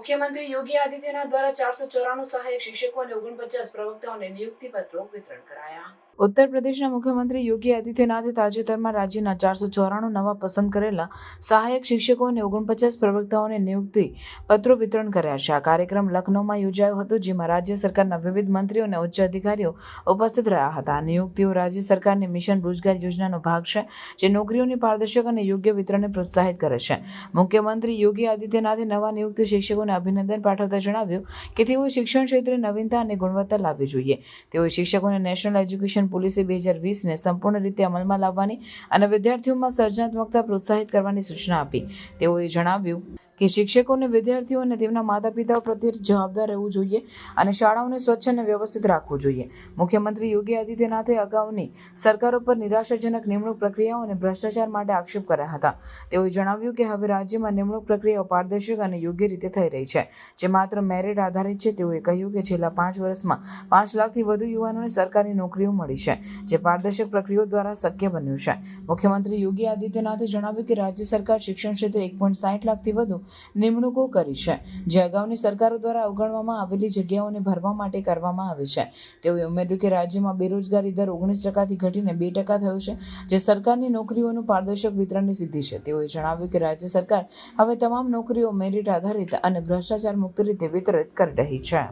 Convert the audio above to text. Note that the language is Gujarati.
મુખ્યમંત્રી યોગી આદિત્યનાથ દ્વારા 494 સહાયક શિક્ષકો અને 49 પ્રવક્તાઓને નિયુક્તિ પત્રો વિતરણ કરાયા. ઉત્તર પ્રદેશના મુખ્યમંત્રી યોગી આદિત્યનાથે તાજેતરમાં રાજ્યના 494 નવા પસંદ કરેલા સહાયક શિક્ષકો અને 49 પ્રવક્તાઓને નિયુક્તિ પત્રો વિતરણ કર્યા છે. આ કાર્યક્રમ લખનૌમાં યોજાયો હતો, જેમાં રાજ્ય સરકારના વિવિધ મંત્રીઓ અને ઉચ્ચ અધિકારીઓ ઉપસ્થિત રહ્યા હતા. આ નિયુક્તિઓ રાજ્ય સરકારની મિશન રોજગાર યોજનાનો ભાગ છે, જે નોકરીઓની પારદર્શક અને યોગ્ય વિતરણને પ્રોત્સાહિત કરે છે. મુખ્યમંત્રી યોગી આદિત્યનાથે નવા નિયુક્ત શિક્ષકોને અભિનંદન પાઠવતા જણાવ્યું કે તેઓએ શિક્ષણ ક્ષેત્રે નવીનતા અને ગુણવત્તા લાવવી જોઈએ. તેઓએ શિક્ષકોને નેશનલ એજ્યુકેશન પોલિસી 2020ને સંપૂર્ણ રીતે અમલમાં લાવવાની અને વિદ્યાર્થીઓમાં સર્જનાત્મકતા પ્રોત્સાહિત કરવાની સૂચના આપી. તેઓએ જણાવ્યું કે શિક્ષકોને વિદ્યાર્થીઓ અને તેમના માતા પિતાઓ પ્રત્યે જવાબદાર રહેવું જોઈએ અને શાળાઓને સ્વચ્છ અને વ્યવસ્થિત રાખવું જોઈએ. મુખ્યમંત્રી યોગી આદિત્યનાથે અગાઉની સરકારો પર નિરાશાજનક નિમણૂક પ્રક્રિયાઓ અને ભ્રષ્ટાચાર માટે આક્ષેપ કર્યા હતા. તેઓએ જણાવ્યું કે હવે રાજ્યમાં નિમણૂક પ્રક્રિયાઓ પારદર્શક અને યોગ્ય રીતે થઈ રહી છે, જે માત્ર મેરિટ આધારિત છે. તેઓએ કહ્યું કે છેલ્લા 5 વર્ષમાં 5 લાખથી વધુ યુવાનોને સરકારી નોકરીઓ મળી છે, જે પારદર્શક પ્રક્રિયાઓ દ્વારા શક્ય બન્યું છે. મુખ્યમંત્રી યોગી આદિત્યનાથે જણાવ્યું કે રાજ્ય સરકાર શિક્ષણ ક્ષેત્રે 1.60 લાખથી વધુ નિમણૂકો કરી છે, જે અગાઉની સરકારો દ્વારા અવગણવામાં આવેલી જગ્યાઓને ભરવા માટે કરવામાં આવી છે. તેઓએ ઉમેર્યું કે રાજ્યમાં બેરોજગારી દર 19% ઘટીને 2% થયો છે, જે સરકારની નોકરીઓનું પારદર્શક વિતરણની સિદ્ધિ છે. તેઓએ જણાવ્યું કે રાજ્ય સરકાર હવે તમામ નોકરીઓ મેરિટ આધારિત અને ભ્રષ્ટાચાર મુક્ત રીતે વિતરિત કરી રહી છે.